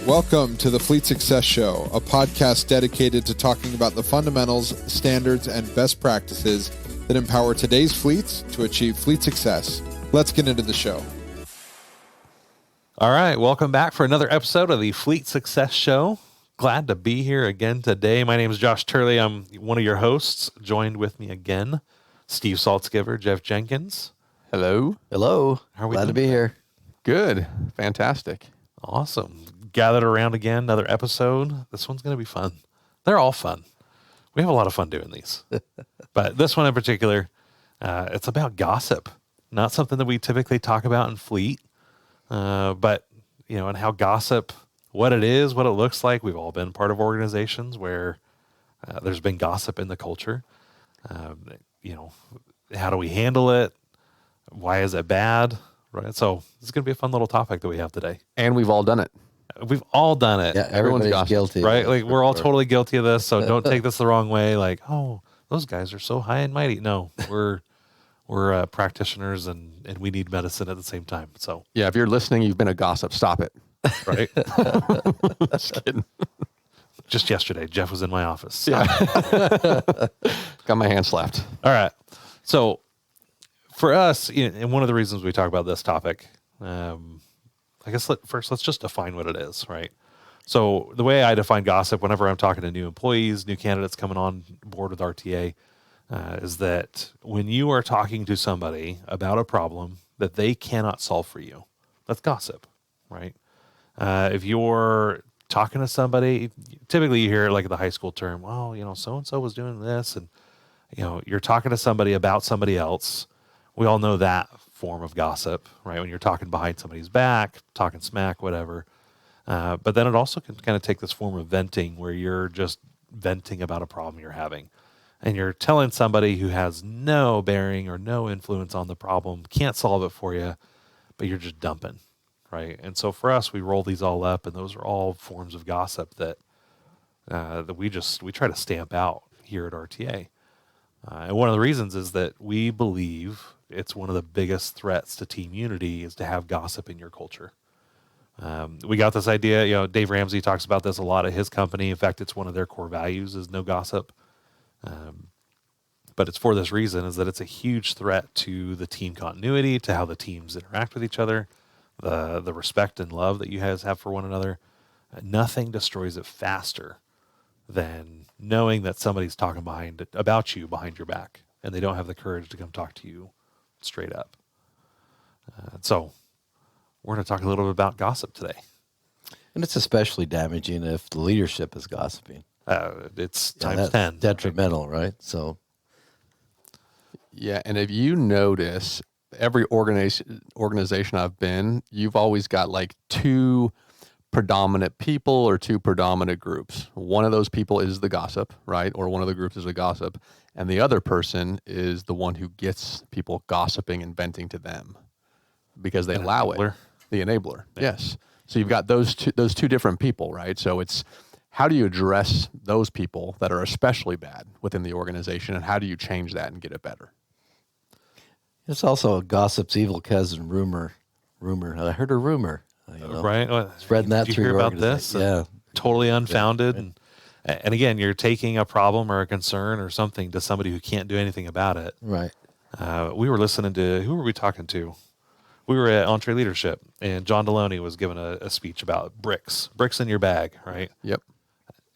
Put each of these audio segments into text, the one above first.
Welcome to the Fleet Success Show, a podcast dedicated to talking about the fundamentals, standards, and best practices that empower today's fleets to achieve fleet success. Let's get into the show. All right, welcome back for another episode of the Fleet Success Show. Glad to be here again today. My name is Josh Turley. I'm one of your hosts. Joined with me again, Steve Saltzgiver, Jeff Jenkins. Hello. Hello. How are we Glad to doing? be here. Good. Fantastic. Awesome. Gathered around again, another episode. This one's going to be fun. They're all fun. We have a lot of fun doing these. But this one in particular, it's about gossip. Not something that we typically talk about in fleet, but, you know, and how gossip, what it is, what it looks like. We've all been part of organizations where there's been gossip in the culture. You know, how do we handle it? Why is it bad? Right. So this is going to be a fun little topic that we have today. And we've all done it. We've all done it. Yeah, everyone's gossip, guilty. Right? Like we're all totally guilty of this, so don't take this the wrong way. Like, oh, those guys are so high and mighty. No, we're practitioners and we need medicine at the same time. So Yeah, if you're listening, you've been a gossip. Stop it. right. Just kidding. Just yesterday, Jeff was in my office. Yeah. Got my hand slapped. All right. So for us, and one of the reasons we talk about this topic, I guess first let's just define what it is, right? So the way I define gossip whenever I'm talking to new employees, new candidates coming on board with RTA, is that when you are talking to somebody about a problem that they cannot solve for you, that's gossip, right? If you're talking to somebody, typically you hear like the high school term, well, you know, so-and-so was doing this, and, you know, you're talking to somebody about somebody else. We all know that form of gossip, right? When you're talking behind somebody's back, talking smack, whatever. But then it also can kind of take this form of venting where you're just venting about a problem you're having. And you're telling somebody who has no bearing or no influence on the problem, can't solve it for you, but you're just dumping, right? And so for us, we roll these all up, and those are all forms of gossip that we try to stamp out here at RTA. And one of the reasons is that we believe it's one of the biggest threats to team unity is to have gossip in your culture. We got this idea, you know, Dave Ramsey talks about this a lot at his company. In fact, it's one of their core values is no gossip. But it's for this reason, is that it's a huge threat to the team continuity, to how the teams interact with each other, the respect and love that you guys have for one another. Nothing destroys it faster than knowing that somebody's talking about you behind your back, and they don't have the courage to come talk to you straight up. So we're going to talk a little bit about gossip today. And it's especially damaging if the leadership is gossiping. It's Yeah, times that's 10. detrimental, right? So Yeah, and if you notice, every organization I've been, you've always got like two predominant people or two predominant groups. One of those people is the gossip, right? Or one of the groups is the gossip. And the other person is the one who gets people gossiping and venting to them because they allow it. The enabler. Yeah. Yes. So you've got those two different people, right? So it's how do you address those people that are especially bad within the organization, and how do you change that and get it better? it's also a gossip's evil cousin, rumor. I heard a rumor. Right? Spreading that Did you through hear your about this? organization. Yeah. Totally unfounded. Yeah. And again, you're taking a problem or a concern or something to somebody who can't do anything about it. Right. We were listening to, who were we talking to? We were at Entree Leadership, and John Deloney was giving a speech about bricks in your bag, right? Yep.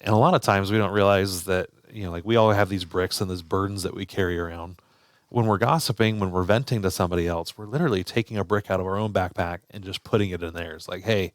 And a lot of times we don't realize that, you know, like we all have these bricks and these burdens that we carry around. When we're gossiping, when we're venting to somebody else, we're literally taking a brick out of our own backpack and just putting it in theirs. Like, hey,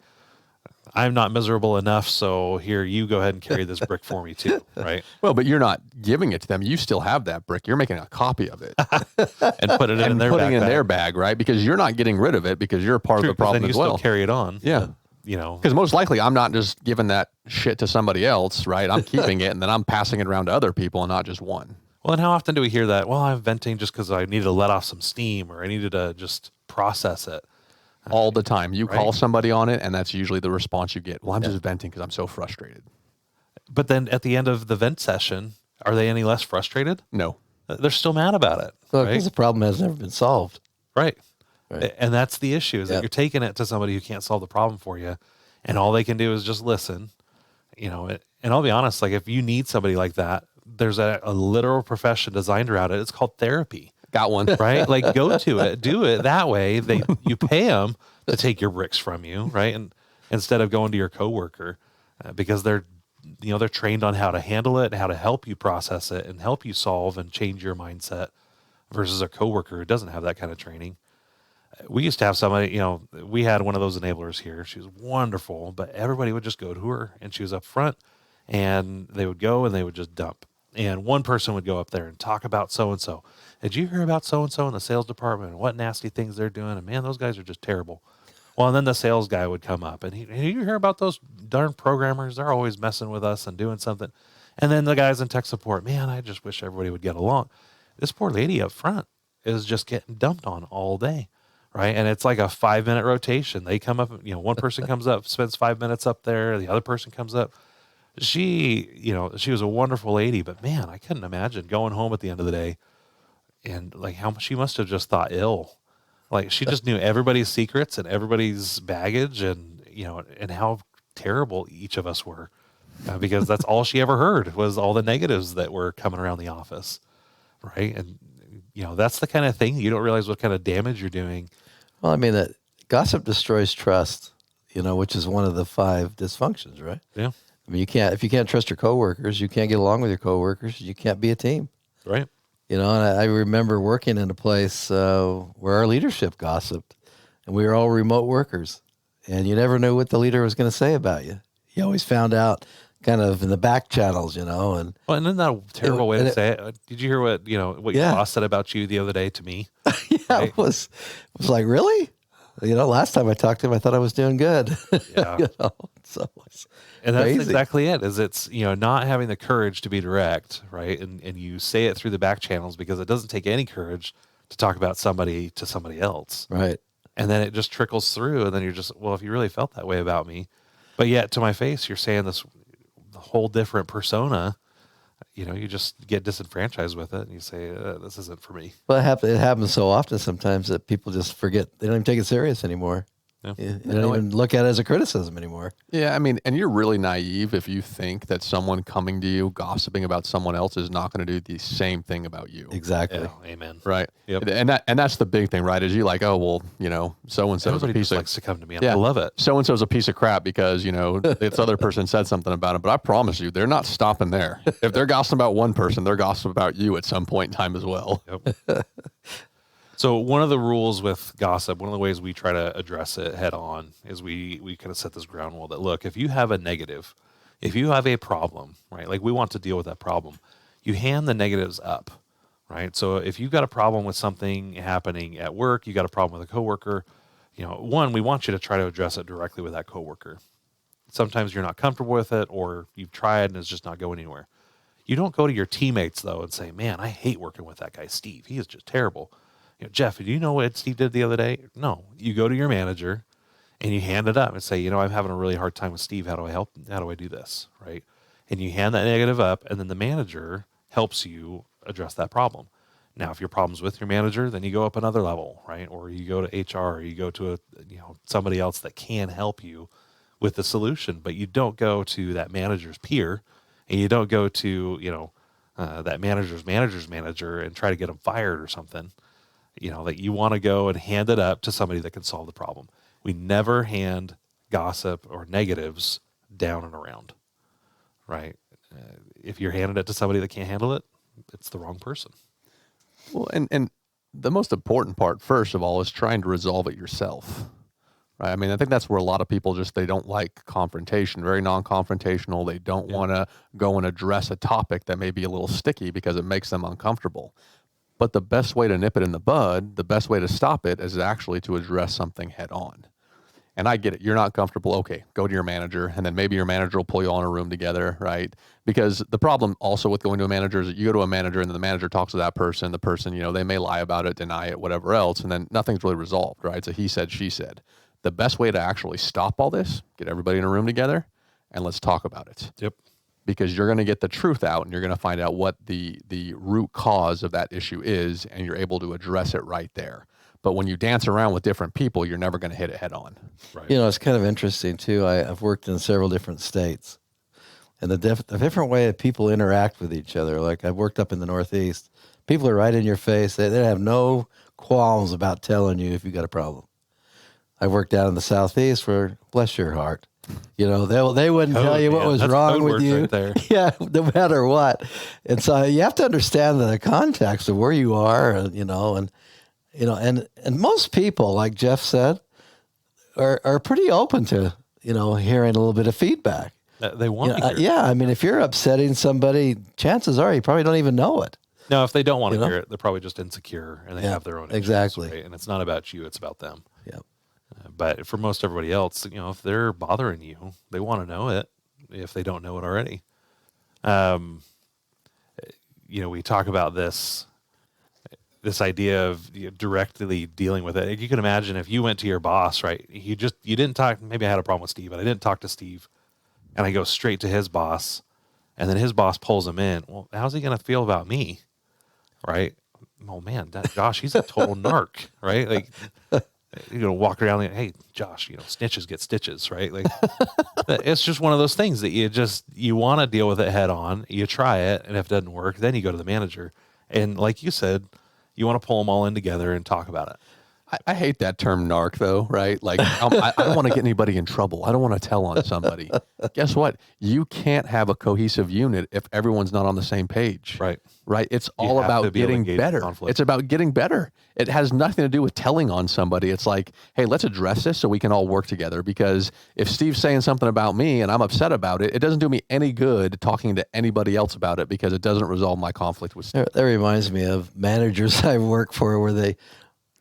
I'm not miserable enough, so here, you go ahead and carry this brick for me too, right? Well, but you're not giving it to them. You still have that brick. You're making a copy of it And put it in their putting it in backpack. their bag, right? Because you're not getting rid of it because you're part of the problem then as you well. still carry it on. Yeah. You know, Because most likely I'm not just giving that shit to somebody else, right? I'm keeping it and then I'm passing it around to other people and not just one. well, and how often do we hear that? Well, I'm venting just because I needed to let off some steam or I needed to just process it. All the time. You Right. call somebody on it and that's usually the response you get. Well, I'm just venting because I'm so frustrated. But then at the end of the vent session, are they any less frustrated? No. They're still mad about it. Well, right? because the problem has never been solved. Right. Right. And that's the issue is that Yep. you're taking it to somebody who can't solve the problem for you. and all they can do is just listen, and I'll be honest, like if you need somebody like that, there's a literal profession designed around it. It's called therapy. Got one. Right? Like go to it, do it that way. You pay them to take your bricks from you, right? And instead of going to your coworker, because they're trained on how to handle it, how to help you process it and help you solve and change your mindset versus a coworker who doesn't have that kind of training. We used to have somebody, we had one of those enablers here. She was wonderful, but everybody would just go to her and she was up front and they would go and they would just dump. And one person would go up there and talk about so-and-so. Did you hear about so-and-so in the sales department and what nasty things they're doing? And man, those guys are just terrible. Well, and then the sales guy would come up and you hear about those darn programmers? They're always messing with us and doing something. And then the guys in tech support, man, I just wish everybody would get along. This poor lady up front is just getting dumped on all day, right? And it's like a 5-minute rotation. They come up, one person comes up, spends 5 minutes up there. The other person comes up. She was a wonderful lady, but man, I couldn't imagine going home at the end of the day and like how she must have just thought ill. Like she just knew everybody's secrets and everybody's baggage and how terrible each of us were because that's all she ever heard was all the negatives that were coming around the office. Right. And, that's the kind of thing you don't realize what kind of damage you're doing. Well, I mean, that gossip destroys trust, which is one of the 5 dysfunctions, right? Yeah. I mean, if you can't trust your coworkers, you can't get along with your coworkers, you can't be a team. Right. And I remember working in a place where our leadership gossiped, and we were all remote workers, and you never knew what the leader was going to say about you. You always found out kind of in the back channels, and well, and isn't that a terrible way to say it? Did you hear what your boss said about you the other day to me? Yeah, right? it was like, really? Last time I talked to him, I thought I was doing good. Yeah. So and that's crazy. exactly it. Is it's not having the courage to be direct, right? And you say it through the back channels because it doesn't take any courage to talk about somebody to somebody else, right? And then it just trickles through, and then you're just, well, if you really felt that way about me, but yet to my face, you're saying this whole different persona. You just get disenfranchised with it, and you say, "This isn't for me." Well, it happens so often sometimes that people just forget. They don't even take it serious anymore. Yeah. They don't even look at it as a criticism anymore. Yeah, I mean, and you're really naive if you think that someone coming to you gossiping about someone else is not going to do the same thing about you. Exactly. Yeah, amen. Right. Yep. And that's the big thing, right? Is you like, oh well, so and so is a Everybody piece just of likes to come to me. I love it. So and so is a piece of crap because this other person said something about him. But I promise you, they're not stopping there. If they're gossiping about one person, they're gossiping about you at some point in time as well. Yep. So one of the rules with gossip, one of the ways we try to address it head on is we kind of set this ground rule that, look, if you have a negative, if you have a problem, right, like we want to deal with that problem, you hand the negatives up, right? So if you've got a problem with something happening at work, you got a problem with a coworker, one, we want you to try to address it directly with that coworker. Sometimes you're not comfortable with it or you've tried and it's just not going anywhere. You don't go to your teammates, though, and say, man, I hate working with that guy, Steve. He is just terrible. Jeff, do you know what Steve did the other day? No. You go to your manager and you hand it up and say, I'm having a really hard time with Steve. How do I help? How do I do this? Right. And you hand that negative up and then the manager helps you address that problem. Now, if your problem's with your manager, then you go up another level, right? Or you go to HR, or you go to somebody else that can help you with the solution, but you don't go to that manager's peer and you don't go to, that manager's manager and try to get them fired or something. That you want to go and hand it up to somebody that can solve the problem. We never hand gossip or negatives down and around, right? If you're handing it to somebody that can't handle it, it's the wrong person. Well, and the most important part, first of all, is trying to resolve it yourself, right? I mean, I think that's where a lot of people they don't like confrontation, very non-confrontational. They don't want to go and address a topic that may be a little sticky because it makes them uncomfortable. But the best way to nip it in the bud, the best way to stop it is actually to address something head on. And I get it. You're not comfortable. Okay, go to your manager, and then maybe your manager will pull you all in a room together, right? Because the problem also with going to a manager is that you go to a manager and then the manager talks to that person. The person, they may lie about it, deny it, whatever else, and then nothing's really resolved, right? So he said, she said. The best way to actually stop all this, get everybody in a room together, and let's talk about it. Yep. Because you're going to get the truth out and you're going to find out what the root cause of that issue is, and you're able to address it right there. But when you dance around with different people, you're never going to hit it head on. Right. You know, it's kind of interesting too. I've worked in several different states, and the different way that people interact with each other. Like I've worked up in the Northeast, people are right in your face. They have no qualms about telling you if you got a problem. I've worked out in the Southeast where, bless your heart, you know, they wouldn't tell you what was wrong with you. Right there. Yeah, no matter what. And so you have to understand the context of where you are, and most people, like Jeff said, are pretty open to, hearing a little bit of feedback. They want to hear it. Yeah, I mean, if you're upsetting somebody, chances are you probably don't even know it. No, if they don't want to hear it, they're probably just insecure and they have their own issues, exactly. right? And it's not about you, it's about them. Yep. But for most everybody else, if they're bothering you, they want to know it if they don't know it already. We talk about this idea of directly dealing with it. You can imagine if you went to your boss, right? You didn't talk. Maybe I had a problem with Steve, and I didn't talk to Steve, and I go straight to his boss, and then his boss pulls him in. Well, how's he going to feel about me, right? Oh man, Josh, he's a total narc, right? Like you're gonna walk around like, hey, Josh, snitches get stitches, right? Like it's just one of those things that you want to deal with it head on. You try it, and if it doesn't work, then you go to the manager, and like you said, you want to pull them all in together and talk about it. I hate that term narc though, right? Like I don't want to get anybody in trouble. I don't want to tell on somebody. Guess what? You can't have a cohesive unit if everyone's not on the same page. Right. Right. It's all about getting better. It's about getting better. It has nothing to do with telling on somebody. It's like, hey, let's address this so we can all work together. Because if Steve's saying something about me and I'm upset about it, it doesn't do me any good talking to anybody else about it because it doesn't resolve my conflict with Steve. That reminds me of managers I've worked for where they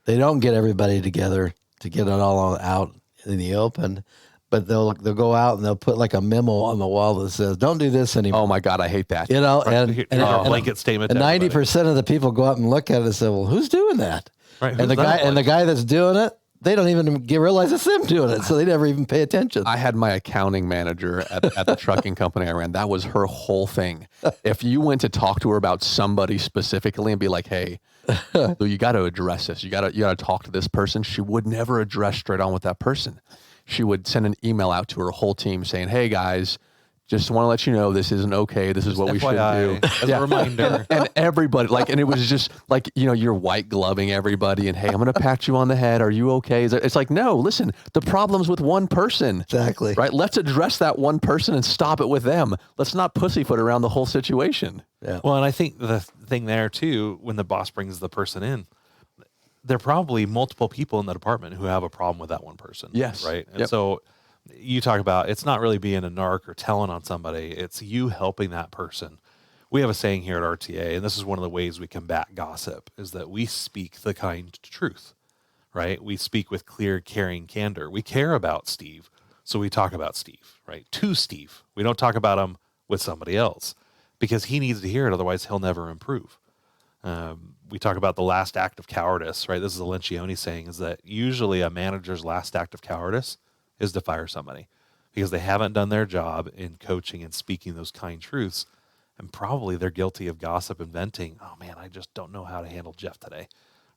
don't get everybody together to get it all out in the open, but they'll go out and they'll put like a memo on the wall that says, "Don't do this anymore." Oh my God, I hate that. And a blanket statement. And 90% of the people go up and look at it and say, "Well, who's doing that?" Right. And the guy that's doing it, they don't even realize it's them doing it, so they never even pay attention. I had my accounting manager at the trucking company I ran. That was her whole thing. If you went to talk to her about somebody specifically and be like, "Hey, you got to address this. You got to talk to this person," she would never address straight on with that person. She would send an email out to her whole team saying, "Hey guys, just want to let you know this isn't okay. This is what we should do." As a reminder. And everybody, and it was just like, you're white gloving everybody and, "Hey, I'm going to pat you on the head. Are you okay?" It's like, no, listen, the problem's with one person. Exactly. Right? Let's address that one person and stop it with them. Let's not pussyfoot around the whole situation. Yeah. Well, and I think the thing there too, when the boss brings the person in, there are probably multiple people in the department who have a problem with that one person. Yes. Right. And so you talk about, it's not really being a narc or telling on somebody. It's you helping that person. We have a saying here at RTA, and this is one of the ways we combat gossip, is that we speak the kind truth, right? We speak with clear, caring candor. We care about Steve, so we talk about Steve, right? To Steve. We don't talk about him with somebody else because he needs to hear it. Otherwise, he'll never improve. We talk about the last act of cowardice, right? This is a Lencioni saying, is that usually a manager's last act of cowardice is to fire somebody because they haven't done their job in coaching and speaking those kind truths. And probably they're guilty of gossip and venting. "Oh man, I just don't know how to handle Jeff today."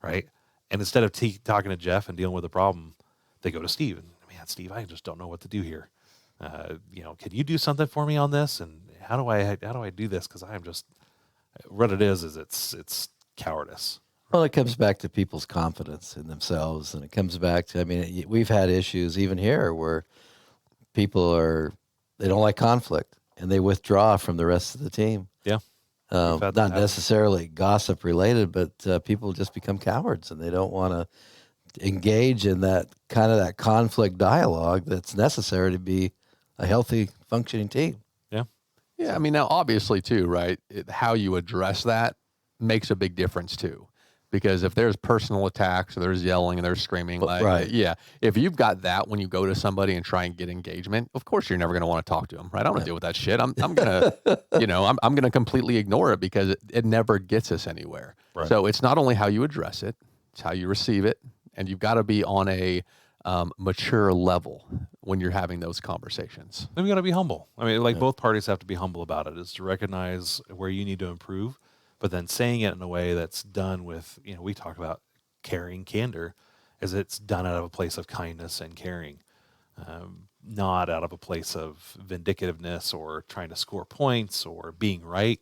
Right. And instead of talking to Jeff and dealing with the problem, they go to Steve and, "Man, Steve, I just don't know what to do here. Can you do something for me on this? And how do I do this? Cause I am just," what it is it's cowardice. Well, it comes back to people's confidence in themselves, and it comes back to, we've had issues even here where people they don't like conflict, and they withdraw from the rest of the team. Yeah. Not necessarily gossip related, but people just become cowards, and they don't want to engage in that conflict dialogue that's necessary to be a healthy, functioning team. Yeah. Yeah. Now, obviously, too, right? How you address that makes a big difference, too. Because if there's personal attacks or there's yelling and there's screaming, right. If you've got that when you go to somebody and try and get engagement, of course you're never going to want to talk to them, right? I don't want to deal with that shit. I'm gonna, I'm gonna completely ignore it because it never gets us anywhere. Right. So it's not only how you address it, it's how you receive it, and you've got to be on a mature level when you're having those conversations. Then we got to be humble. Both parties have to be humble about it, is to recognize where you need to improve, but then saying it in a way that's done with, we talk about caring candor is it's done out of a place of kindness and caring, not out of a place of vindictiveness or trying to score points or being right.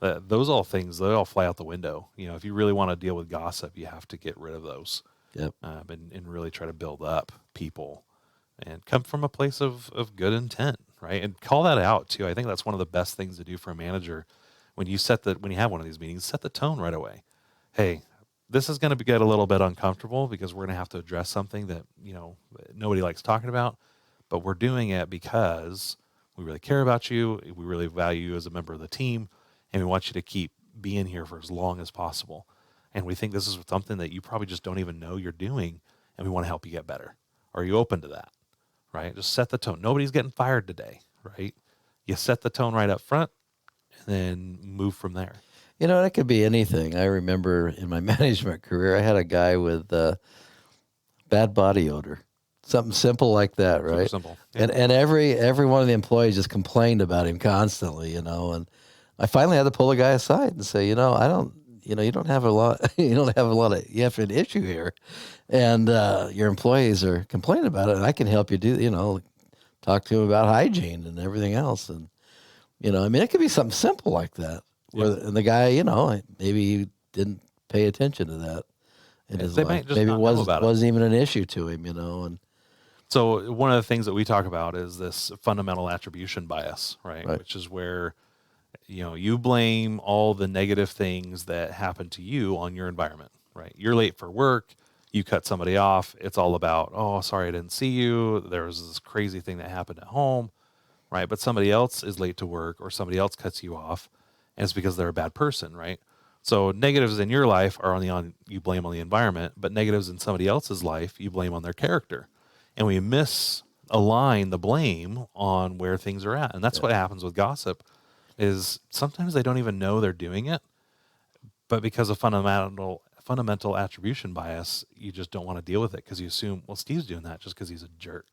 Those all things, they all fly out the window. If you really want to deal with gossip, you have to get rid of those. Yep. And really try to build up people and come from a place of good intent, right? And call that out too. I think that's one of the best things to do for a manager when you have one of these meetings, set the tone right away. Hey, this is going to get a little bit uncomfortable because we're going to have to address something that, nobody likes talking about, but we're doing it because we really care about you. We really value you as a member of the team, and we want you to keep being here for as long as possible. And we think this is something that you probably just don't even know you're doing, and we want to help you get better. Are you open to that? Right? Just set the tone. Nobody's getting fired today, right? You set the tone right up front and then move from there. It could be anything. I remember in my management career, I had a guy with bad body odor. Something simple like that, right? Super simple. Yeah. And every one of the employees just complained about him constantly, and I finally had to pull the guy aside and say, you don't have a lot, you have an issue here, and your employees are complaining about it, and I can help you talk to them about hygiene and everything else. And, it could be something simple like that. And the guy, maybe he didn't pay attention to that in his life. Maybe it wasn't even an issue to him, and so one of the things that we talk about is this fundamental attribution bias, right? Which is where, you blame all the negative things that happen to you on your environment, right? You're late for work. You cut somebody off. It's all about, oh, sorry, I didn't see you. There was this crazy thing that happened at home, right? But somebody else is late to work or somebody else cuts you off, and it's because they're a bad person, right? So negatives in your life are you blame on the environment, but negatives in somebody else's life, you blame on their character. And we misalign the blame on where things are at. And that's what happens with gossip is sometimes they don't even know they're doing it, but because of fundamental attribution bias, you just don't want to deal with it because you assume, well, Steve's doing that just because he's a jerk,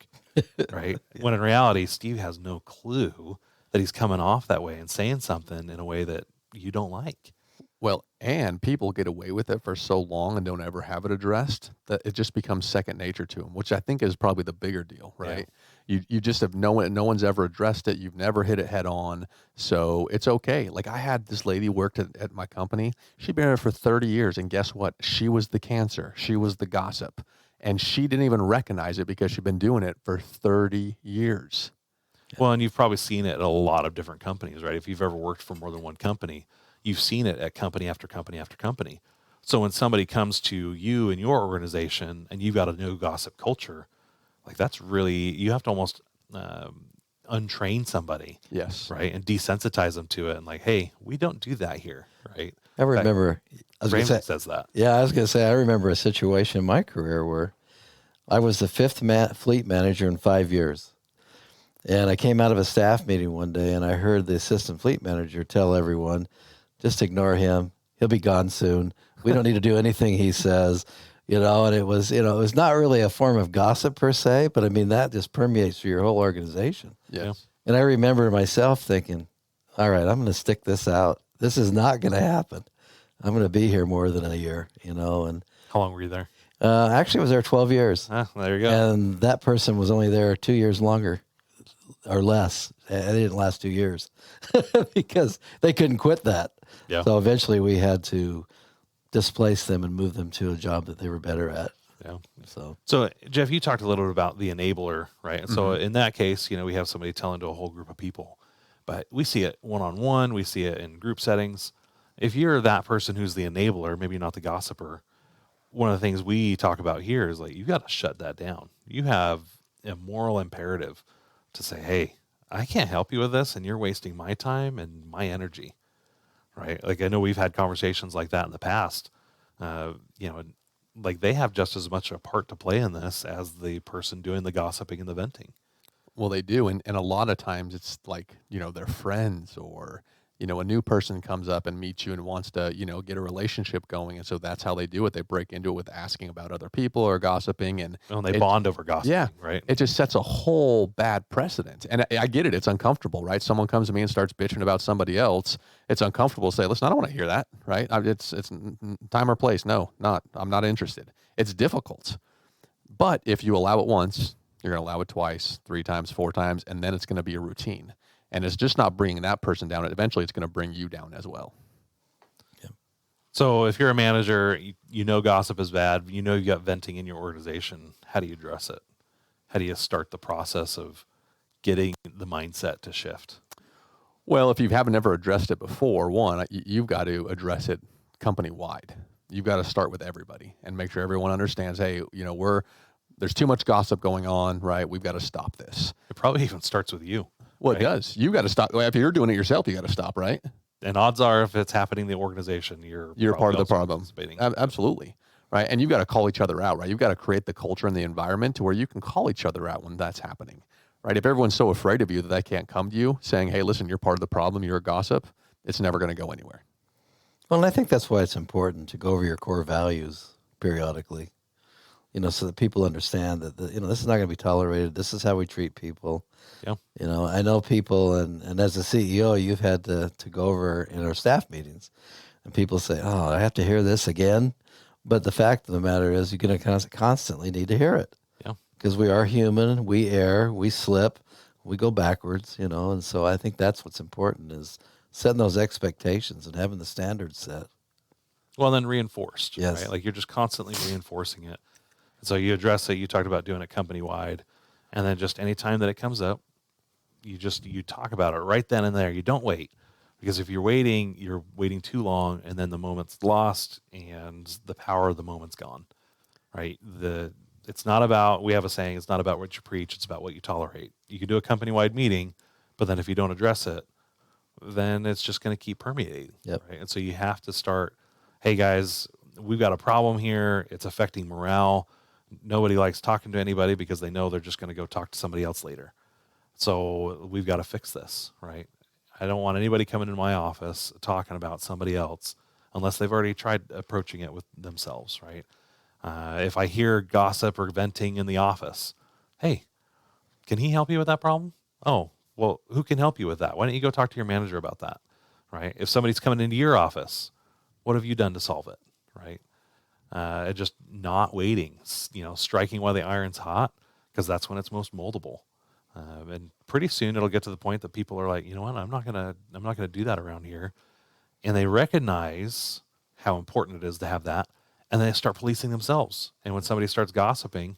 right? When in reality, Steve has no clue that he's coming off that way and saying something in a way that you don't like. Well, and people get away with it for so long and don't ever have it addressed that it just becomes second nature to them, which I think is probably the bigger deal, right? Yeah. You just have no one's ever addressed it. You've never hit it head on. So it's okay. Like I had this lady worked at my company. She'd been there for 30 years. And guess what? She was the cancer. She was the gossip. And she didn't even recognize it because she'd been doing it for 30 years. Well, and you've probably seen it at a lot of different companies, right? If you've ever worked for more than one company, you've seen it at company after company after company. So when somebody comes to you in your organization and you've got a no gossip culture, like that's really, you have to almost untrain somebody. Yes. Right. And desensitize them to it. And like, hey, we don't do that here. Right. I remember. Ramsey says that. Yeah, I was going to say, I remember a situation in my career where I was the fifth fleet manager in 5 years. And I came out of a staff meeting one day and I heard the assistant fleet manager tell everyone, just ignore him. He'll be gone soon. We don't need to do anything he says, and it was not really a form of gossip per se, but I mean, that just permeates through your whole organization. Yes. And I remember myself thinking, all right, I'm going to stick this out. This is not going to happen. I'm going to be here more than a year, and how long were you there? Actually I was there 12 years. There you go. And that person was only there 2 years longer or less. They didn't last 2 years because they couldn't quit that. Yeah. So eventually we had to displace them and move them to a job that they were better at. Yeah. So Jeff, you talked a little bit about the enabler, right? And so in that case, we have somebody telling to a whole group of people, but we see it one-on-one. We see it in group settings. If you're that person who's the enabler, maybe not the gossiper, one of the things we talk about here is like, you got to shut that down. You have a moral imperative to say, hey, I can't help you with this and you're wasting my time and my energy. Right. Like I know we've had conversations like that in the past, like they have just as much a part to play in this as the person doing the gossiping and the venting. Well, they do. And a lot of times it's like, they're friends or a new person comes up and meets you and wants to, get a relationship going. And so that's how they do it. They break into it with asking about other people or gossiping. And they bond over gossiping, yeah, right? it just sets a whole bad precedent. And I get it. It's uncomfortable, right? Someone comes to me and starts bitching about somebody else. It's uncomfortable to say, listen, I don't want to hear that, right? It's time or place. No, I'm not interested. It's difficult. But if you allow it once, you're going to allow it twice, 3 times, 4 times, and then it's going to be a routine. And it's just not bringing that person down. Eventually, it's going to bring you down as well. Yeah. So if you're a manager, you know gossip is bad. You know you got venting in your organization. How do you address it? How do you start the process of getting the mindset to shift? Well, if you haven't ever addressed it before, one, you've got to address it company-wide. You've got to start with everybody and make sure everyone understands, hey, there's too much gossip going on, right? We've got to stop this. It probably even starts with you. Well, right? It does. You got to stop. Well, if you're doing it yourself, you got to stop, right? And odds are, if it's happening in the organization, you're part of the problem. Absolutely. Right. And you've got to call each other out, right? You've got to create the culture and the environment to where you can call each other out when that's happening, right? If everyone's so afraid of you that they can't come to you saying, hey, listen, you're part of the problem, you're a gossip, it's never going to go anywhere. Well, and I think that's why it's important to go over your core values periodically, so that people understand that, this is not going to be tolerated. This is how we treat people. Yeah. I know people, and as a CEO, you've had to go over in our staff meetings, and people say, oh, I have to hear this again. But the fact of the matter is you're going to constantly need to hear it. Yeah. Because we are human, we err, we slip, we go backwards, and so I think that's what's important is setting those expectations and having the standards set. Well, then reinforced, yes. Right? Like you're just constantly reinforcing it. So you address it, you talked about doing it company-wide, and then just any time that it comes up, you talk about it right then and there. You don't wait. Because if you're waiting too long, and then the moment's lost, and the power of the moment's gone, right? It's not about, we have a saying, it's not about what you preach, it's about what you tolerate. You can do a company-wide meeting, but then if you don't address it, then it's just going to keep permeating. Yep. Right? And so you have to start, hey guys, we've got a problem here. It's affecting morale. Nobody likes talking to anybody because they know they're just going to go talk to somebody else later. So we've got to fix this, right? I don't want anybody coming in my office talking about somebody else unless they've already tried approaching it with themselves, right? If I hear gossip or venting in the office, hey, can he help you with that problem? Oh, well, who can help you with that? Why don't you go talk to your manager about that, right? If somebody's coming into your office, what have you done to solve it, right? Just not waiting, striking while the iron's hot, because that's when it's most moldable. And pretty soon it'll get to the point that people are like, you know what, I'm not gonna do that around here, and they recognize how important it is to have that, and then they start policing themselves. And when somebody starts gossiping,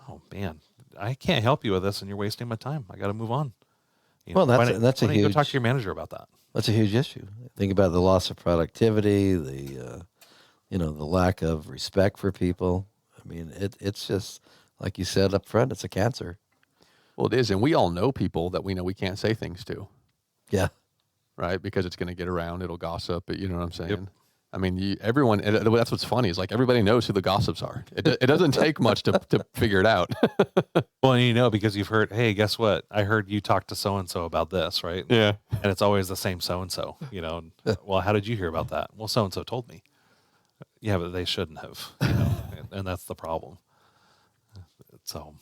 oh man, I can't help you with this, and you're wasting my time. I got to move on. Well, that's a huge. Go talk to your manager about that. That's a huge issue. Think about the loss of productivity, the lack of respect for people. I mean, it's just like you said up front. It's a cancer. Well, it is, and we all know people that we know we can't say things to. Yeah. Right, because it's going to get around. It'll gossip. You know what I'm saying? Yep. I mean, everyone. That's what's funny is like everybody knows who the gossips are. It doesn't take much to figure it out. Well, and because you've heard, hey, guess what? I heard you talk to so and so about this, right? Yeah. And it's always the same so and so. Well, how did you hear about that? Well, so and so told me. Yeah, but they shouldn't have. And that's the problem. So,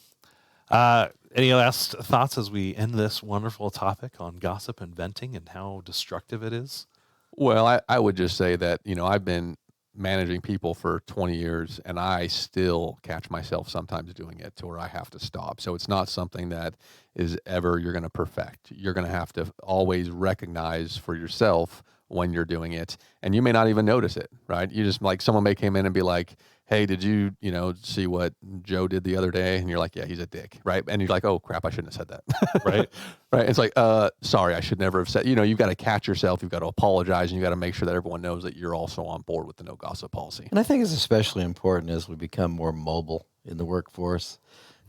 any last thoughts as we end this wonderful topic on gossip and venting and how destructive it is? Well, I would just say that, I've been managing people for 20 years and I still catch myself sometimes doing it to where I have to stop. So it's not something that is ever you're going to perfect. You're going to have to always recognize for yourself when you're doing it, and you may not even notice it, right? You just like someone may come in and be like, hey, did you, see what Joe did the other day? And you're like, yeah, he's a dick, right? And you're like, oh crap, I shouldn't have said that. Right. Right. It's like, sorry, I should never have said, you've got to catch yourself. You've got to apologize, and you got to make sure that everyone knows that you're also on board with the no gossip policy. And I think it's especially important as we become more mobile in the workforce,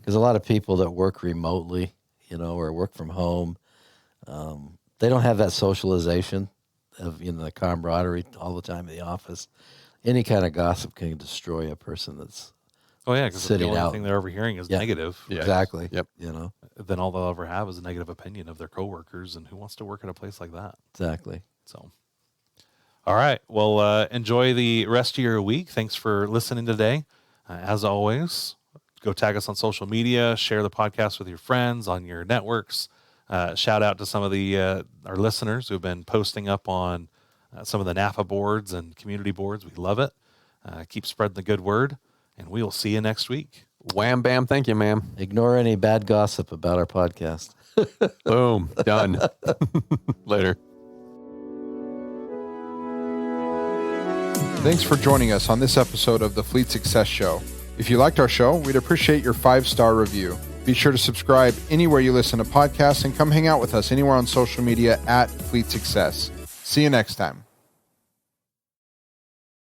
because a lot of people that work remotely, or work from home, they don't have that socialization of, the camaraderie all the time in the office. Any kind of gossip can destroy a person that's because the only out. thing they're overhearing is negative. Yeah. Exactly. Yep. Then all they'll ever have is a negative opinion of their coworkers, and who wants to work at a place like that? Exactly. So, all right. Well, enjoy the rest of your week. Thanks for listening today. As always, go tag us on social media, share the podcast with your friends on your networks. Shout out to some of our listeners who have been posting up on some of the NAFA boards and community boards. We love it. Keep spreading the good word, and we will see you next week. Wham, bam. Thank you, ma'am. Ignore any bad gossip about our podcast. Boom. Done. Later. Thanks for joining us on this episode of the Fleet Success Show. If you liked our show, we'd appreciate your 5-star review. Be sure to subscribe anywhere you listen to podcasts and come hang out with us anywhere on social media at Fleet Success. See you next time.